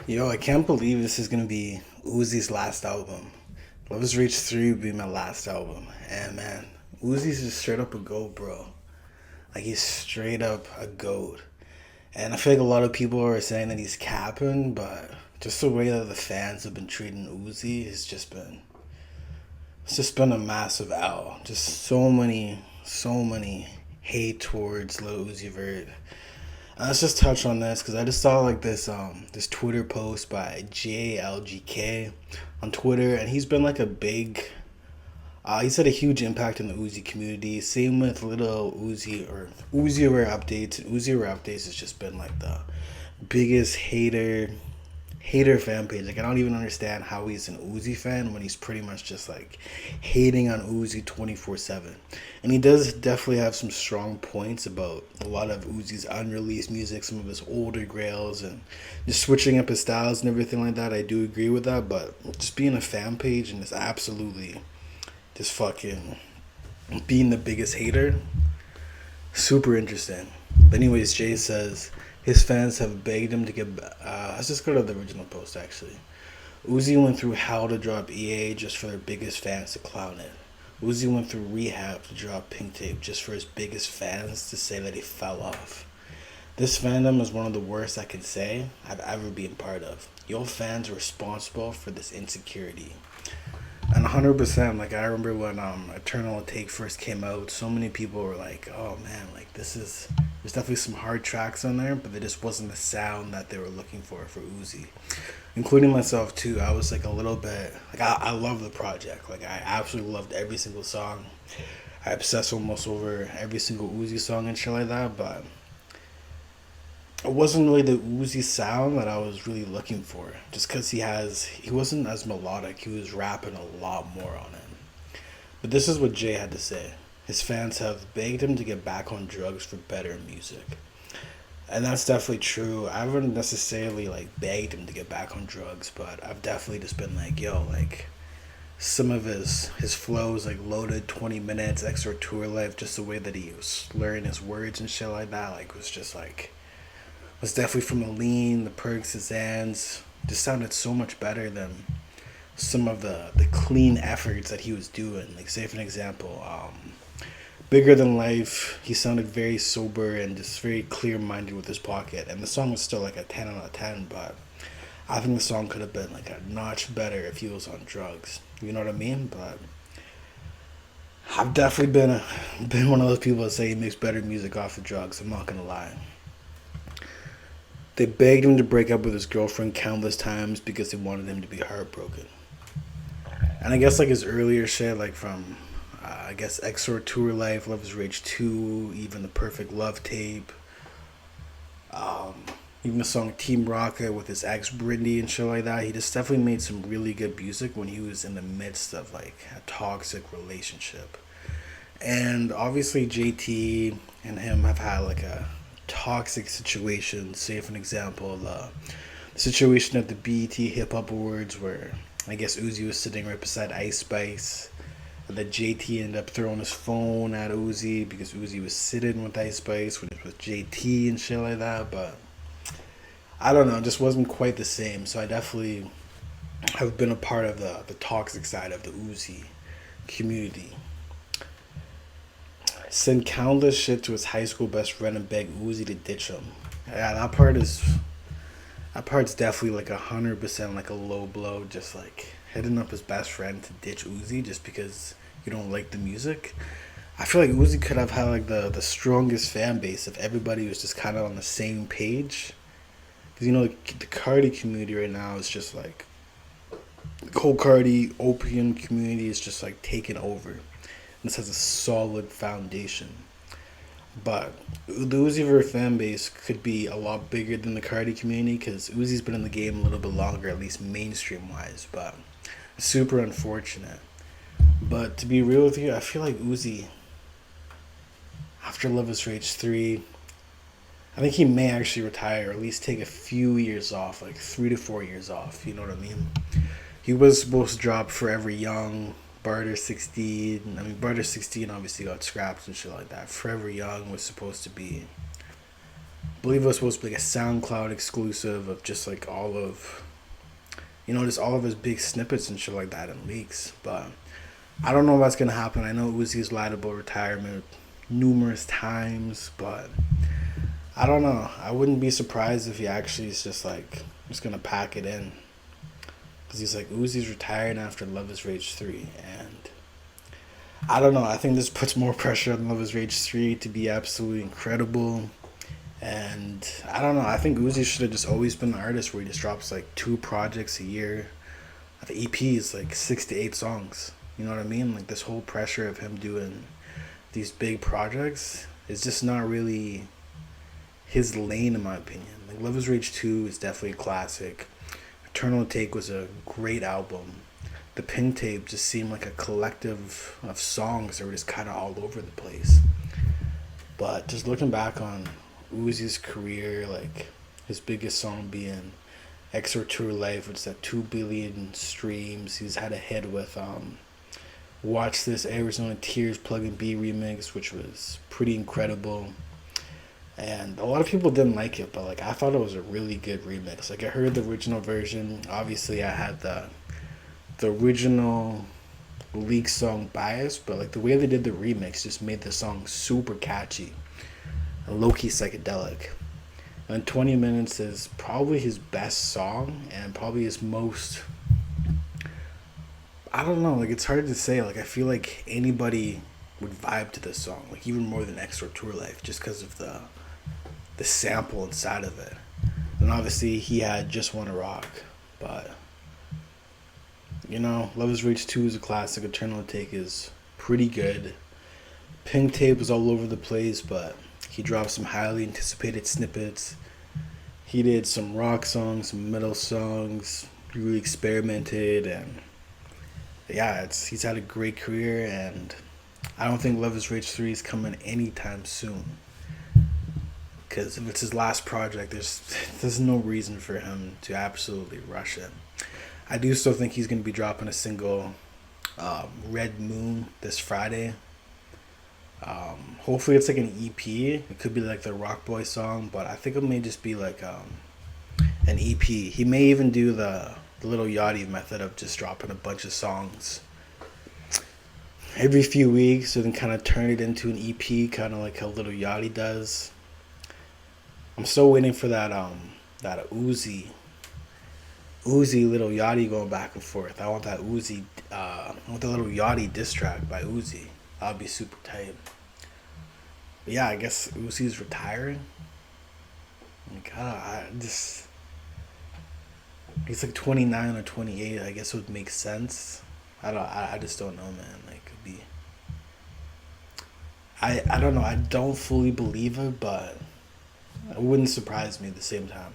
Yo, I can't believe this is gonna be Uzi's last album. Love Is Rage 3 will be my last album. And man, Uzi's just straight up a GOAT, bro. Like he's straight up a GOAT. And I feel like a lot of people are saying that he's capping, but just the way that the fans have been treating Uzi has just been it's just been a massive L. Just so many hate towards Lil Uzi Vert. Let's just touch on this because I just saw like this Twitter post by JLGK on Twitter, and he's been like a big he's had a huge impact in the Uzi community. Same with little Uzi or Uzi Rare updates. Uzi Rare updates has just been like the biggest hater fan page. Like I don't even understand how he's an Uzi fan when he's pretty much just like hating on Uzi 24/7. And he does definitely have some strong points about a lot of Uzi's unreleased music, some of his older grails, and just switching up his styles and everything like that. I do agree with that, but just being a fan page and just absolutely just fucking being the biggest hater, super interesting. But anyways, Jay says his fans have begged him to get. Let's just go to the original post actually. Uzi went through hell to drop EA just for their biggest fans to clown it. Uzi went through rehab to drop Pink Tape just for his biggest fans to say that he fell off. This fandom is one of the worst I can say I've ever been part of. Your fans are responsible for this insecurity. And 100%, like I remember when Eternal Take first came out, so many people were like, "Oh man, like there's definitely some hard tracks on there, but there just wasn't the sound that they were looking for Uzi." Including myself too. I was like a little bit like I love the project. Like I absolutely loved every single song. I obsessed almost over every single Uzi song and shit like that, but it wasn't really the Uzi sound that I was really looking for. Just because he wasn't as melodic. He was rapping a lot more on it. But this is what Jay had to say. His fans have begged him to get back on drugs for better music. And that's definitely true. I haven't necessarily like begged him to get back on drugs, but I've definitely just been like, yo, like some of his flows like loaded 20 minutes, extra tour life, just the way that he was slurring his words and shit like that, like was just like was definitely from the lean, the perks, the Zans. Just sounded so much better than some of the clean efforts that he was doing. Like say for an example, Bigger Than Life, he sounded very sober and just very clear minded with his pocket. And the song was still like a 10 out of 10, but I think the song could have been like a notch better if he was on drugs. You know what I mean? But I've definitely been one of those people that say he makes better music off of drugs. I'm not gonna lie. They begged him to break up with his girlfriend countless times because they wanted him to be heartbroken. And I guess like his earlier shit, like from I guess Exor Tour Life, Love Is Rage 2, even the Perfect Love tape, even the song Team Rocket with his ex Britney and shit like that. He just definitely made some really good music when he was in the midst of like a toxic relationship. And obviously JT and him have had like a toxic situation. Say for an example, the situation at the BET Hip Hop Awards where I guess Uzi was sitting right beside Ice Spice. And then JT ended up throwing his phone at Uzi because Uzi was sitting with Ice Spice when it was JT and shit like that. But I don't know, it just wasn't quite the same. So I definitely have been a part of the toxic side of the Uzi community. Send countless shit to his high school best friend and beg Uzi to ditch him. Yeah, that part's definitely like 100% like a low blow. Just like hitting up his best friend to ditch Uzi just because you don't like the music. I feel like Uzi could have had like the strongest fan base if everybody was just kind of on the same page. Because you know the Cardi community right now is just like the whole Cardi opium community is just like taking over. This has a solid foundation. But the Uzi Vert fan base could be a lot bigger than the Cardi community because Uzi's been in the game a little bit longer, at least mainstream wise. But super unfortunate. But to be real with you, I feel like Uzi, after Love Is Rage 3, I think he may actually retire or at least take a few years off, like 3 to 4 years off. You know what I mean? He was supposed to drop Forever Young, Barter 16. I mean, Barter 16 obviously got scrapped and shit like that. Forever Young was supposed to be believe it was supposed to be like a SoundCloud exclusive of just like all of, just all of his big snippets and shit like that and leaks. But I don't know what's gonna happen. I know Uzi's lied about retirement numerous times, but I don't know. I wouldn't be surprised if he actually is just gonna pack it in, because he's like, Uzi's retiring after Love Is Rage 3, and I don't know. I think this puts more pressure on Love Is Rage 3 to be absolutely incredible. And I don't know. I think Uzi should have just always been the artist where he just drops like 2 projects a year. The EP is like 6 to 8 songs. You know what I mean? Like this whole pressure of him doing these big projects is just not really his lane, in my opinion. Like Love Is Rage 2 is definitely a classic. Eternal Take was a great album. The Pin Tape just seemed like a collective of songs that were just kind of all over the place. But just looking back on Uzi's career, like his biggest song being Extra Tour Life, which is at 2 billion streams. He's had a hit with Watch This Arizona Tears Plug and B remix, which was pretty incredible. And a lot of people didn't like it, but like I thought it was a really good remix. Like I heard the original version. Obviously I had the original leak song bias, but like the way they did the remix just made the song super catchy and low-key psychedelic. And 20 Minutes is probably his best song and probably his most, I don't know, like it's hard to say. Like I feel like anybody would vibe to this song, like even more than Extra Tour Life, just because of the sample inside of it. And obviously he had Just Wanna Rock, but Love Is Rage 2 is a classic. Eternal Take is pretty good. Pink Tape was all over the place, but he dropped some highly anticipated snippets. He did some rock songs, some metal songs. He really experimented, and yeah, he's had a great career, and I don't think Love Is Rage 3 is coming anytime soon. Because if it's his last project, there's no reason for him to absolutely rush it. I do still think he's going to be dropping a single, Red Moon, this Friday. Hopefully it's like an EP. It could be like the Rock Boy song, but I think it may just be like an EP. He may even do the Little Yachty method of just dropping a bunch of songs every few weeks, and then kind of turn it into an EP, kind of like how Little Yachty does. I'm still waiting for that Uzi Little Yachty going back and forth. I want that I want the Little Yachty diss track by Uzi. That'll be super tight. But yeah, I guess Uzi's retiring. Like, he's like 29 or 28. I guess it would make sense. I just don't know, man. Like, it'd be. I don't know. I don't fully believe it, but it wouldn't surprise me at the same time.